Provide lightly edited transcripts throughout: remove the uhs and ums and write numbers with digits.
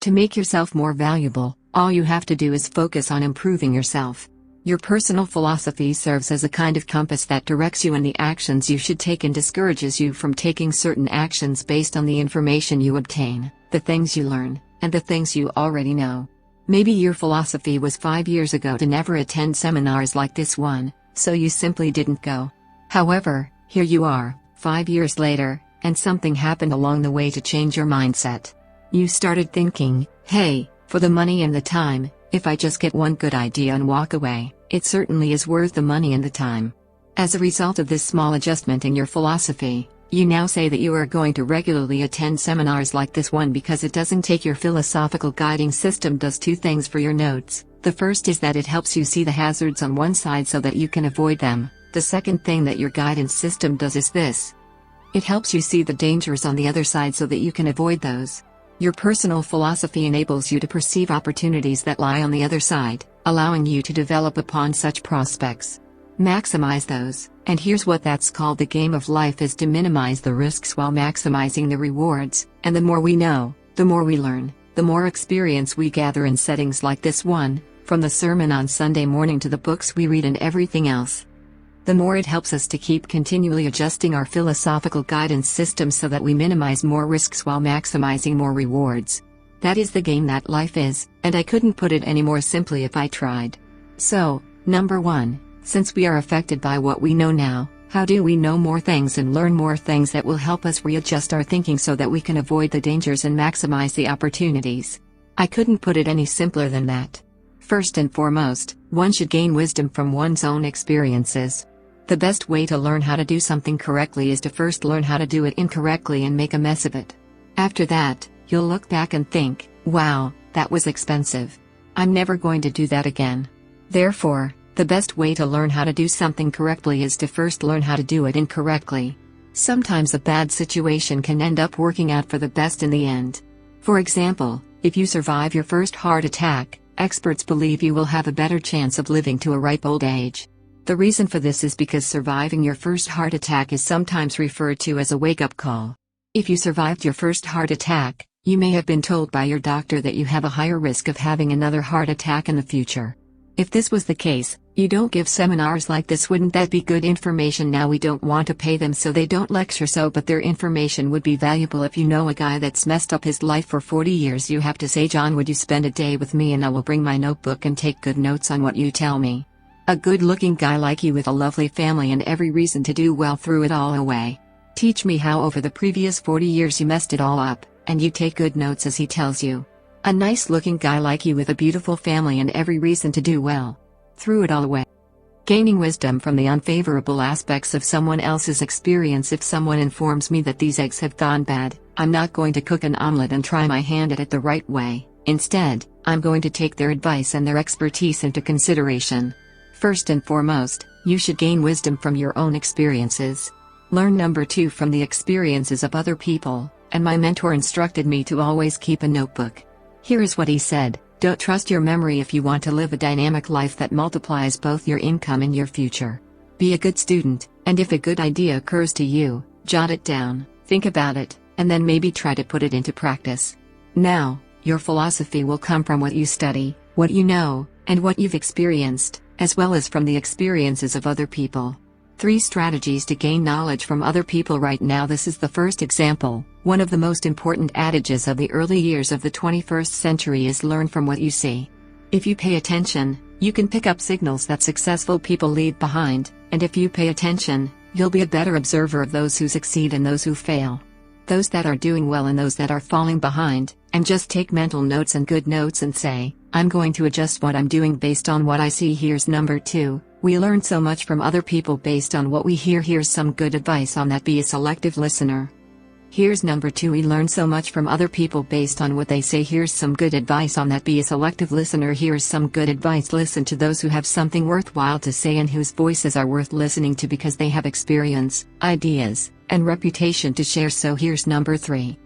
To make yourself more valuable, all you have to do is focus on improving yourself. Your personal philosophy serves as a kind of compass that directs you in the actions you should take and discourages you from taking certain actions based on the information you obtain, the things you learn, and the things you already know. Maybe your philosophy was 5 years ago to never attend seminars like this one, so you simply didn't go. However, here you are, 5 years later, and something happened along the way to change your mindset. You started thinking, hey, for the money and the time, if I just get one good idea and walk away, it certainly is worth the money and the time. As a result of this small adjustment in your philosophy, you now say that you are going to regularly attend seminars like this one because it doesn't take your philosophical guiding system does two things for your notes. The first is that it helps you see the hazards on one side so that you can avoid them. The second thing that your guidance system does is this. It helps you see the dangers on the other side so that you can avoid those. Your personal philosophy enables you to perceive opportunities that lie on the other side, allowing you to develop upon such prospects. Maximize those, and here's what that's called. The game of life is to minimize the risks while maximizing the rewards, and the more we know, the more we learn, the more experience we gather in settings like this one, from the sermon on Sunday morning to the books we read and everything else. The more it helps us to keep continually adjusting our philosophical guidance system so that we minimize more risks while maximizing more rewards. That is the game that life is, and I couldn't put it any more simply if I tried. So, number 1, since we are affected by what we know now, how do we know more things and learn more things that will help us readjust our thinking so that we can avoid the dangers and maximize the opportunities? I couldn't put it any simpler than that. First and foremost, one should gain wisdom from one's own experiences. The best way to learn how to do something correctly is to first learn how to do it incorrectly and make a mess of it. After that, you'll look back and think, wow, that was expensive. I'm never going to do that again. Therefore, the best way to learn how to do something correctly is to first learn how to do it incorrectly. Sometimes a bad situation can end up working out for the best in the end. For example, if you survive your first heart attack, experts believe you will have a better chance of living to a ripe old age. The reason for this is because surviving your first heart attack is sometimes referred to as a wake-up call. If you survived your first heart attack, you may have been told by your doctor that you have a higher risk of having another heart attack in the future. If this was the case, you don't give seminars like this. Wouldn't that be good information? Now we don't want to pay them so they don't lecture but their information would be valuable. If you know a guy that's messed up his life for 40 years, you have to say, John, would you spend a day with me and I will bring my notebook and take good notes on what you tell me. A good-looking guy like you with a lovely family and every reason to do well threw it all away. Teach me how over the previous 40 years you messed it all up, and you take good notes as he tells you. A nice-looking guy like you with a beautiful family and every reason to do well. Threw it all away. Gaining wisdom from the unfavorable aspects of someone else's experience. If someone informs me that these eggs have gone bad, I'm not going to cook an omelet and try my hand at it the right way. Instead, I'm going to take their advice and their expertise into consideration. First and foremost, you should gain wisdom from your own experiences. Learn number 2 from the experiences of other people, and my mentor instructed me to always keep a notebook. Here is what he said: don't trust your memory if you want to live a dynamic life that multiplies both your income and your future. Be a good student, and if a good idea occurs to you, jot it down, think about it, and then maybe try to put it into practice. Now, your philosophy will come from what you study, what you know, and what you've experienced, as well as from the experiences of other people. 3 strategies to gain knowledge from other people right now. This is the first example. One of the most important adages of the early years of the 21st century is learn from what you see. If you pay attention, you can pick up signals that successful people leave behind, and if you pay attention, you'll be a better observer of those who succeed and those who fail. Those that are doing well and those that are falling behind, and just take mental notes and good notes and say, I'm going to adjust what I'm doing based on what I see. Here's number 2. We learn so much from other people based on what we hear. Here's some good advice on that: be a selective listener. Here's number 2. We learn so much from other people based on what they say. Here's some good advice on that: be a selective listener. Here's some good advice: listen to those who have something worthwhile to say and whose voices are worth listening to because they have experience, ideas, and reputation to share. So here's number 3.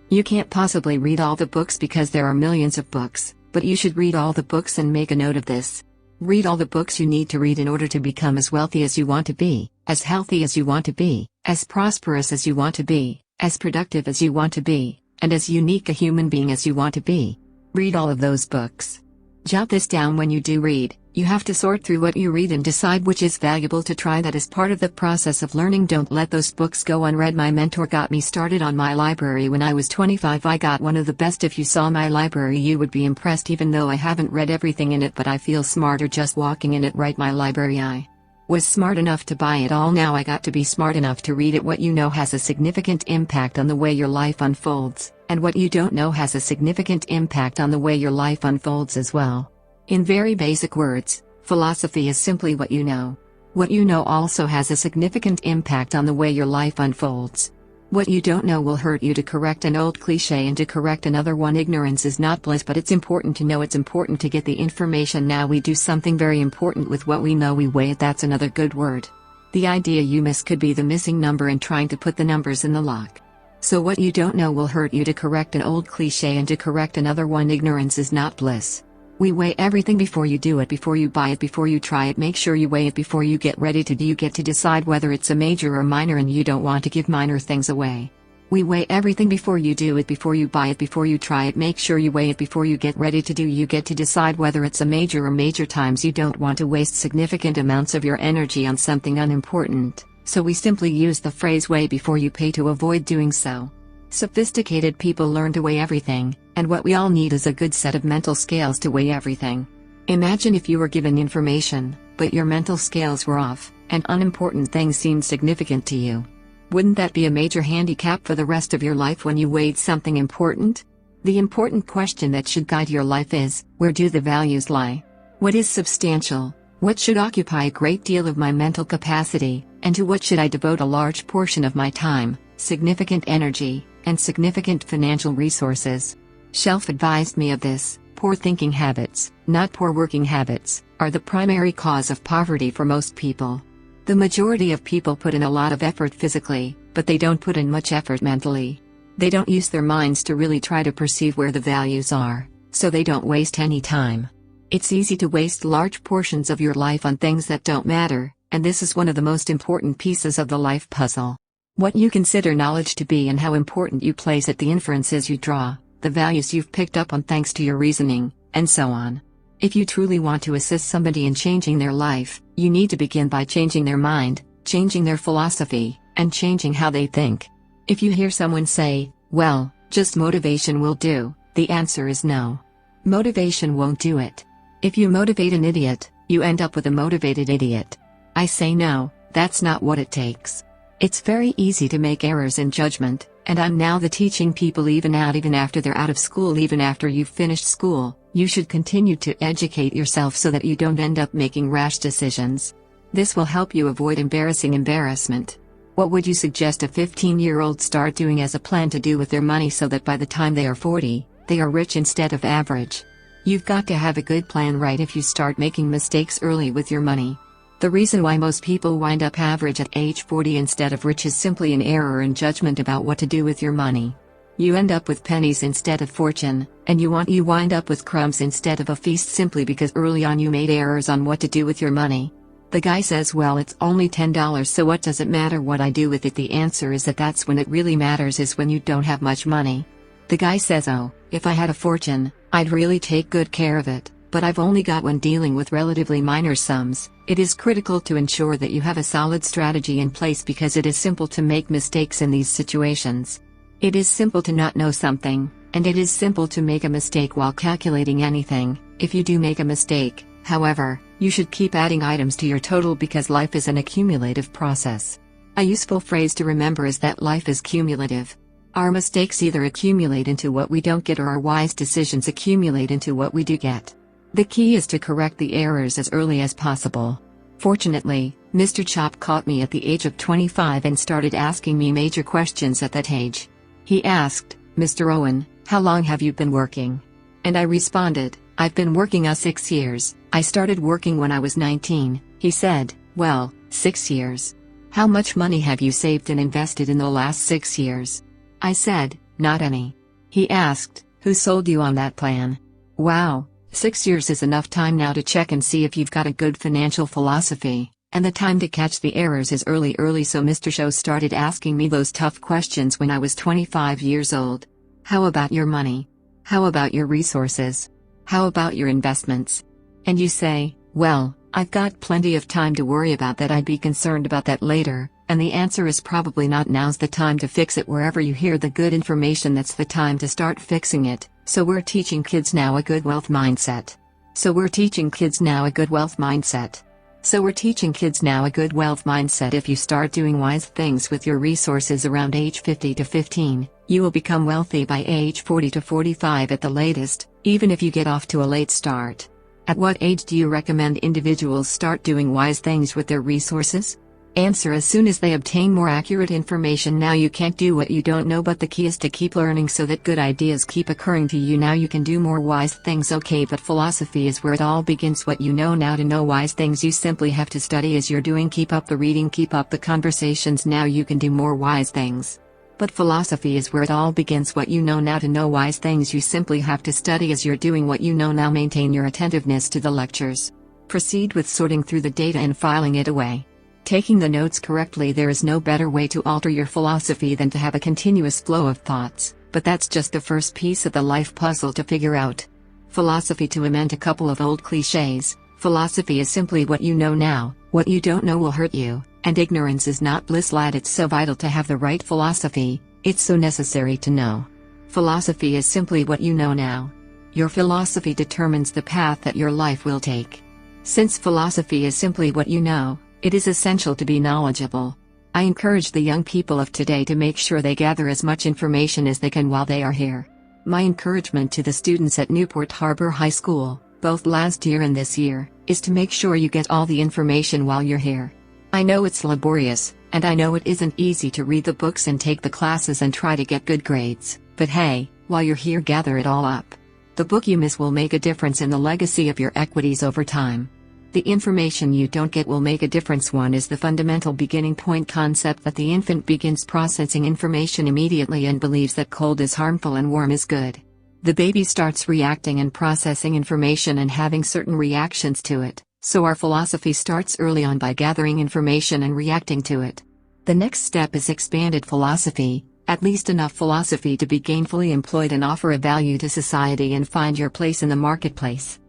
You can't possibly read all the books because there are millions of books, but you should read all the books and make a note of this. Read all the books you need to read in order to become as wealthy as you want to be, as healthy as you want to be, as prosperous as you want to be, as productive as you want to be, and as unique a human being as you want to be. Read all of those books. Jot this down: when you do read, you have to sort through what you read and decide which is valuable to try. That is part of the process of learning. Don't let those books go unread. My mentor got me started on my library when I was 25. I got one of the best. If you saw my library, you would be impressed. Even though I haven't read everything in it, but I feel smarter just walking in it. Right, my library. I was smart enough to buy it all. Now I got to be smart enough to read it. What you know has a significant impact on the way your life unfolds, and what you don't know has a significant impact on the way your life unfolds as well. In very basic words, philosophy is simply what you know. What you know also has a significant impact on the way your life unfolds. What you don't know will hurt you. To correct an old cliche and to correct another one: ignorance is not bliss, but it's important to know. It's important to get the information. Now we do something very important with what we know. We weigh it. That's another good word. The idea you miss could be the missing number and trying to put the numbers in the lock. So what you don't know will hurt you. To correct an old cliche and to correct another one: ignorance is not bliss. We weigh everything before you do it, before you buy it, before you try it. Make sure you weigh it before you get ready to do. You get to decide whether it's a major or minor, and you don't want to give minor things away. We weigh everything before you do it, before you buy it, before you try it. Make sure you weigh it before you get ready to do. You get to decide whether it's a major or major times. You don't want to waste significant amounts of your energy on something unimportant, so we simply use the phrase weigh before you pay to avoid doing so. Sophisticated people learn to weigh everything, and what we all need is a good set of mental scales to weigh everything. Imagine if you were given information, but your mental scales were off, and unimportant things seemed significant to you. Wouldn't that be a major handicap for the rest of your life when you weighed something important? The important question that should guide your life is, where do the values lie? What is substantial? What should occupy a great deal of my mental capacity, and to what should I devote a large portion of my time, significant energy, and significant financial resources? Shelf advised me of this. Poor thinking habits, not poor working habits, are the primary cause of poverty for most people. The majority of people put in a lot of effort physically, but they don't put in much effort mentally. They don't use their minds to really try to perceive where the values are, so they don't waste any time. It's easy to waste large portions of your life on things that don't matter, and this is one of the most important pieces of the life puzzle. What you consider knowledge to be and how important you place it, the inferences you draw, the values you've picked up on thanks to your reasoning, and so on. If you truly want to assist somebody in changing their life, you need to begin by changing their mind, changing their philosophy, and changing how they think. If you hear someone say, well, just motivation will do, the answer is no. Motivation won't do it. If you motivate an idiot, you end up with a motivated idiot. I say no, that's not what it takes. It's very easy to make errors in judgment, and I'm now teaching people even after they're out of school, even after you've finished school, you should continue to educate yourself so that you don't end up making rash decisions. This will help you avoid embarrassment. What would you suggest a 15-year-old start doing as a plan to do with their money so that by the time they are 40, they are rich instead of average? You've got to have a good plan right if you start making mistakes early with your money. The reason why most people wind up average at age 40 instead of rich is simply an error in judgment about what to do with your money. You end up with pennies instead of fortune, and you wind up with crumbs instead of a feast simply because early on you made errors on what to do with your money. The guy says, well, it's only $10, so what does it matter what I do with it? The answer is that's when it really matters, is when you don't have much money. The guy says, oh, if I had a fortune, I'd really take good care of it, but I've only got one. Dealing with relatively minor sums, it is critical to ensure that you have a solid strategy in place, because it is simple to make mistakes in these situations. It is simple to not know something, and it is simple to make a mistake while calculating anything. If you do make a mistake, however, you should keep adding items to your total, because life is an accumulative process. A useful phrase to remember is that life is cumulative. Our mistakes either accumulate into what we don't get, or our wise decisions accumulate into what we do get. The key is to correct the errors as early as possible. Fortunately, Mr. Chop caught me at the age of 25 and started asking me major questions at that age. He asked, Mr. Owen, how long have you been working? And I responded, I've been working 6 years. I started working when I was 19. He said, well, 6 years. How much money have you saved and invested in the last 6 years? I said, not any. He asked, who sold you on that plan? Wow, 6 years is enough time now to check and see if you've got a good financial philosophy, and the time to catch the errors is early. So Mr. Show started asking me those tough questions when I was 25 years old. How about your money? How about your resources? How about your investments? And you say, well, I've got plenty of time to worry about that, I'd be concerned about that later, and the answer is probably not. Now's the time to fix it. Wherever you hear the good information, that's the time to start fixing it. So we're teaching kids now a good wealth mindset. So we're teaching kids now a good wealth mindset. So we're teaching kids now a good wealth mindset. If you start doing wise things with your resources around age 50 to 15, you will become wealthy by age 40 to 45 at the latest, even if you get off to a late start. At what age do you recommend individuals start doing wise things with their resources? Answer: as soon as they obtain more accurate information. Now you can't do what you don't know, but the key is to keep learning so that good ideas keep occurring to you. Now you can do more wise things, okay, but philosophy is where it all begins. What you know now, to know wise things, you simply have to study as you're doing. Keep up the reading, keep up the conversations. Now you can do more wise things. But philosophy is where it all begins. What you know now, to know wise things, you simply have to study as you're doing what you know now. Maintain your attentiveness to the lectures. Proceed with sorting through the data and filing it away. Taking the notes correctly. There is no better way to alter your philosophy than to have a continuous flow of thoughts, but that's just the first piece of the life puzzle to figure out. Philosophy. To amend a couple of old cliches, philosophy is simply what you know now. What you don't know will hurt you, and ignorance is not bliss, lad. It's so vital to have the right philosophy, it's so necessary to know. Philosophy is simply what you know now. Your philosophy determines the path that your life will take. Since philosophy is simply what you know, it is essential to be knowledgeable. I encourage the young people of today to make sure they gather as much information as they can while they are here. My encouragement to the students at Newport Harbor High School, both last year and this year, is to make sure you get all the information while you're here. I know it's laborious, and I know it isn't easy to read the books and take the classes and try to get good grades, but hey, while you're here, gather it all up. The book you miss will make a difference in the legacy of your equities over time. The information you don't get will make a difference. One is the fundamental beginning point concept that the infant begins processing information immediately and believes that cold is harmful and warm is good. The baby starts reacting and processing information and having certain reactions to it, so our philosophy starts early on by gathering information and reacting to it. The next step is expanded philosophy, at least enough philosophy to be gainfully employed and offer a value to society and find your place in the marketplace,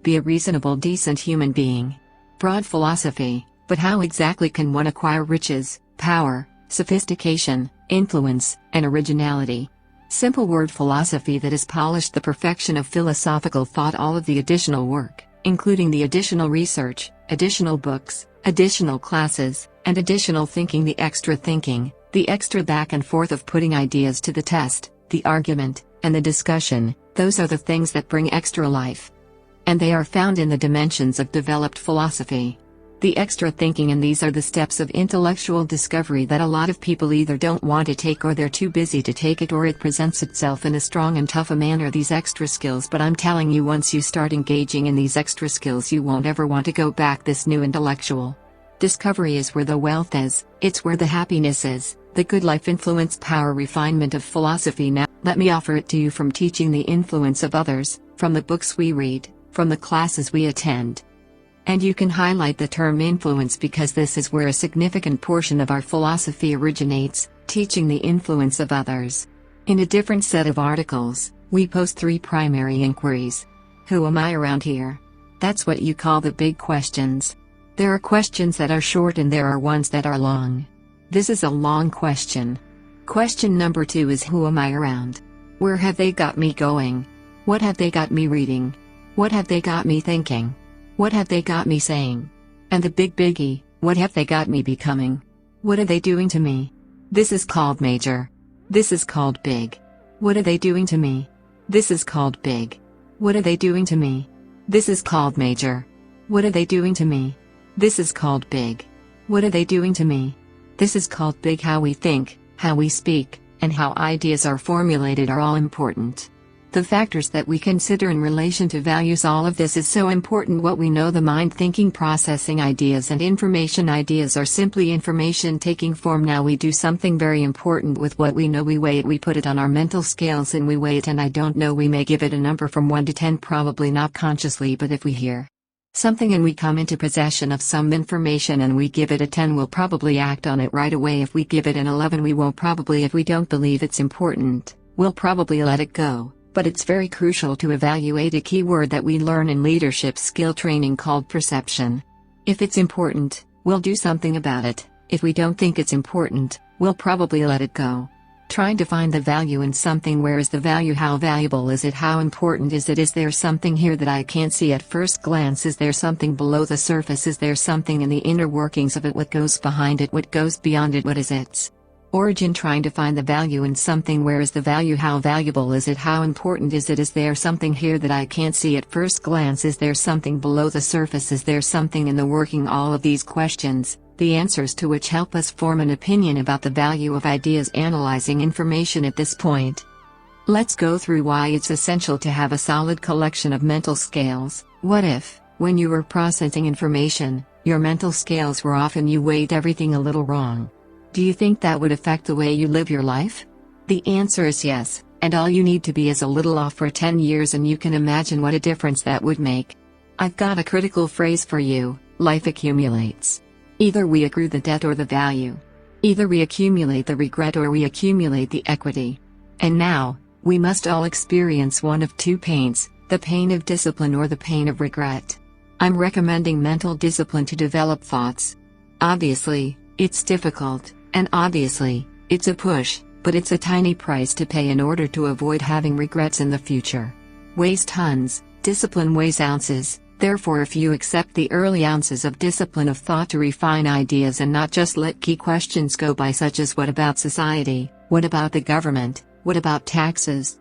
be a reasonable, decent human being. Broad philosophy, but how exactly can one acquire riches, power, sophistication, influence, and originality? Simple word: philosophy that is polished, the perfection of philosophical thought. All of the additional work, including the additional research, additional books, additional classes, and additional thinking, the extra back and forth of putting ideas to the test, the argument, and the discussion, those are the things that bring extra life. And they are found in the dimensions of developed philosophy. The extra thinking, and these are the steps of intellectual discovery that a lot of people either don't want to take, or they're too busy to take it, or it presents itself in a strong and tough a manner, these extra skills. But I'm telling you, once you start engaging in these extra skills, you won't ever want to go back. This new intellectual discovery is where the wealth is, it's where the happiness is, the good life, influence, power, refinement of philosophy. Now, let me offer it to you from teaching the influence of others, from the books we read, from the classes we attend. And you can highlight the term influence, because this is where a significant portion of our philosophy originates, teaching the influence of others. In a different set of articles, we post 3 primary inquiries. Who am I around here? That's what you call the big questions. There are questions that are short and there are ones that are long. This is a long question. Question number 2 is, who am I around? Where have they got me going? What have they got me reading? What have they got me thinking? What have they got me saying? And the big biggie, what have they got me becoming? What are they doing to me? This is called major. This is called big. What are they doing to me? This is called big. What are they doing to me? This is called major. What are they doing to me? This is called big. What are they doing to me? This is called big. How we think, how we speak, and how ideas are formulated are all important. The factors that we consider in relation to values, all of this is so important. What we know, the mind thinking, processing ideas and information. Ideas are simply information taking form. Now we do something very important with what we know. We weigh it, we put it on our mental scales and we weigh it, and I don't know, we may give it a number from 1 to 10, probably not consciously, but if we hear something and we come into possession of some information and we give it a 10, we'll probably act on it right away. If we give it an 11, we won't probably. If we don't believe it's important, we'll probably let it go. But it's very crucial to evaluate a key word that we learn in leadership skill training called perception. If it's important, we'll do something about it. If we don't think it's important, we'll probably let it go. Trying to find the value in something. Where is the value? How valuable is it? How important is it? Is there something here that I can't see at first glance? Is there something below the surface? Is there something in the inner workings of it? What goes behind it? What goes beyond it? What is its origin? Trying to find the value in something. Where is the value? How valuable is it? How important is it? Is there something here that I can't see at first glance? Is there something below the surface? Is there something in the working? All of these questions, the answers to which help us form an opinion about the value of ideas. Analyzing information at this point, let's go through why it's essential to have a solid collection of mental scales. What if, when you were processing information, your mental scales were off and you weighed everything a little wrong? Do you think that would affect the way you live your life? The answer is yes, and all you need to be is a little off for 10 years and you can imagine what a difference that would make. I've got a critical phrase for you: life accumulates. Either we accrue the debt or the value. Either we accumulate the regret or we accumulate the equity. And now, we must all experience one of two pains, the pain of discipline or the pain of regret. I'm recommending mental discipline to develop thoughts. Obviously, it's difficult, and obviously, it's a push, but it's a tiny price to pay in order to avoid having regrets in the future. Weighs tons, discipline weighs ounces. Therefore, if you accept the early ounces of discipline of thought to refine ideas and not just let key questions go by, such as what about society, what about the government, what about taxes,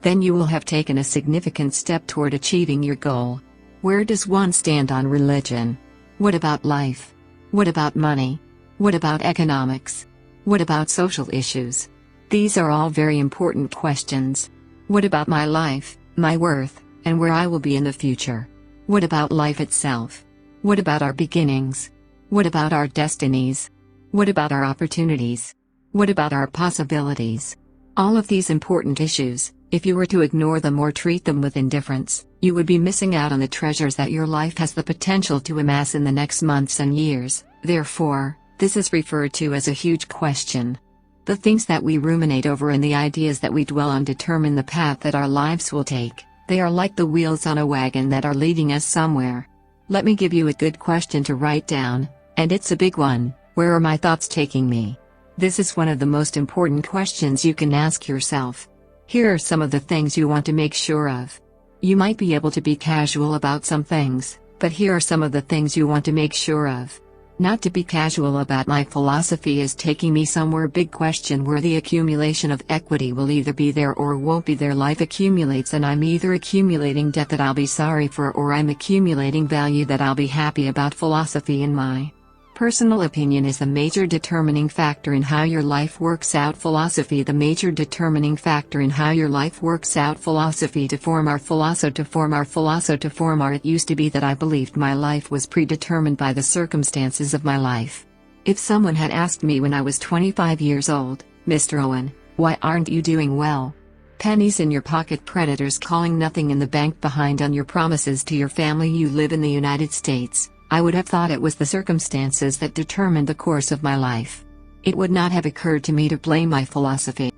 then you will have taken a significant step toward achieving your goal. Where does one stand on religion? What about life? What about money? What about economics? What about social issues? These are all very important questions. What about my life, my worth, and where I will be in the future? What about life itself? What about our beginnings? What about our destinies? What about our opportunities? What about our possibilities? All of these important issues, if you were to ignore them or treat them with indifference, you would be missing out on the treasures that your life has the potential to amass in the next months and years. Therefore, this is referred to as a huge question. The things that we ruminate over and the ideas that we dwell on determine the path that our lives will take. They are like the wheels on a wagon that are leading us somewhere. Let me give you a good question to write down, and it's a big one: where are my thoughts taking me? This is one of the most important questions you can ask yourself. Here are some of the things you want to make sure of. You might be able to be casual about some things, but here are some of the things you want to make sure of. Not to be casual about my philosophy is taking me somewhere. Big question: where the accumulation of equity will either be there or won't be there. Life accumulates, and I'm either accumulating debt that I'll be sorry for or I'm accumulating value that I'll be happy about. Philosophy, in my personal opinion, is the major determining factor in how your life works out. Philosophy, the major determining factor in how your life works out. Philosophy to form our philosophy to form our philosophy to form our. It used to be that I believed my life was predetermined by the circumstances of my life. If someone had asked me when I was 25 years old, "Mr. Owen, why aren't you doing well? Pennies in your pocket, creditors calling, nothing in the bank, behind on your promises to your family, you live in the United States," I would have thought it was the circumstances that determined the course of my life. It would not have occurred to me to blame my philosophy.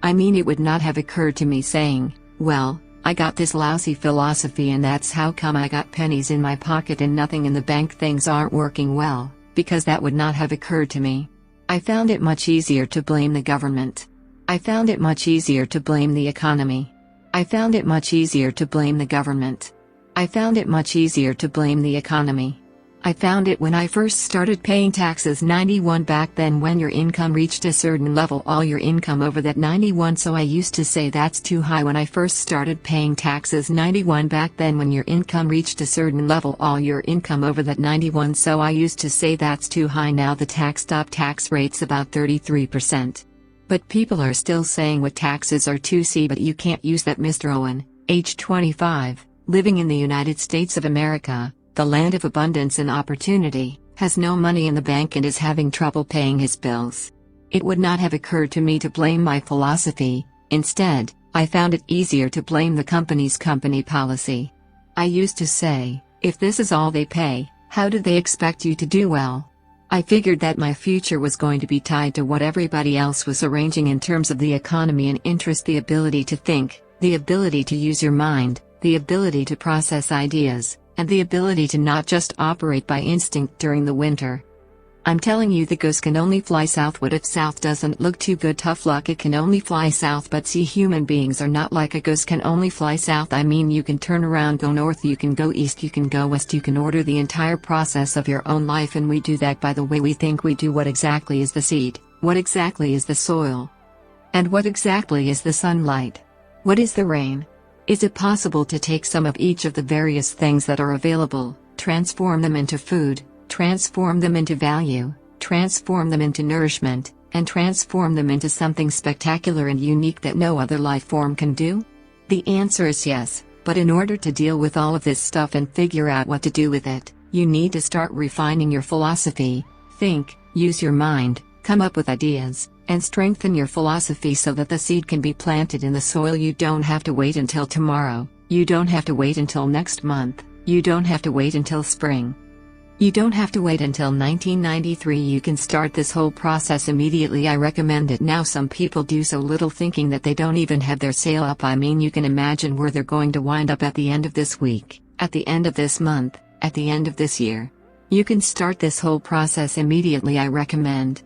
I mean, it would not have occurred to me saying, "Well, I got this lousy philosophy and that's how come I got pennies in my pocket and nothing in the bank, things aren't working well," because that would not have occurred to me. I found it much easier to blame the government. I found it much easier to blame the economy. I found it much easier to blame the government. I found it much easier to blame the economy. I found it when I first started paying taxes 91 back then, when your income reached a certain level, all your income over that 91, so I used to say that's too high. When I first started paying taxes 91 back then, when your income reached a certain level, all your income over that 91, so I used to say that's too high. Now the tax rate's about 33%. But people are still saying what taxes are too see, but you can't use that. Mr. Owen, age 25, living in the United States of America, the land of abundance and opportunity, has no money in the bank and is having trouble paying his bills. It would not have occurred to me to blame my philosophy. Instead, I found it easier to blame the company's company policy. I used to say, if this is all they pay, how do they expect you to do well? I figured that my future was going to be tied to what everybody else was arranging in terms of the economy and interest, the ability to think, The ability to use your mind, the ability to process ideas, and the ability to not just operate by instinct during the winter. I'm telling you, the goose can only fly south. What if south doesn't look too good? Tough luck, it can only fly south. But see, human beings are not like a goose can only fly south. I mean, you can turn around, go north, you can go east, you can go west, you can order the entire process of your own life, and we do that by the way we think we do. What exactly is the seed? What exactly is the soil? And what exactly is the sunlight? What is the rain? Is it possible to take some of each of the various things that are available, transform them into food, transform them into value, transform them into nourishment, and transform them into something spectacular and unique that no other life form can do? The answer is yes, but in order to deal with all of this stuff and figure out what to do with it, you need to start refining your philosophy. Think, use your mind, come up with ideas, and strengthen your philosophy so that the seed can be planted in the soil. You don't have to wait until tomorrow, you don't have to wait until next month, you don't have to wait until spring. You don't have to wait until 1993. You can start this whole process immediately. I recommend it now. Some people do so little thinking that they don't even have their sale up. I mean, you can imagine where they're going to wind up at the end of this week, at the end of this month, at the end of this year. You can start this whole process immediately. I recommend.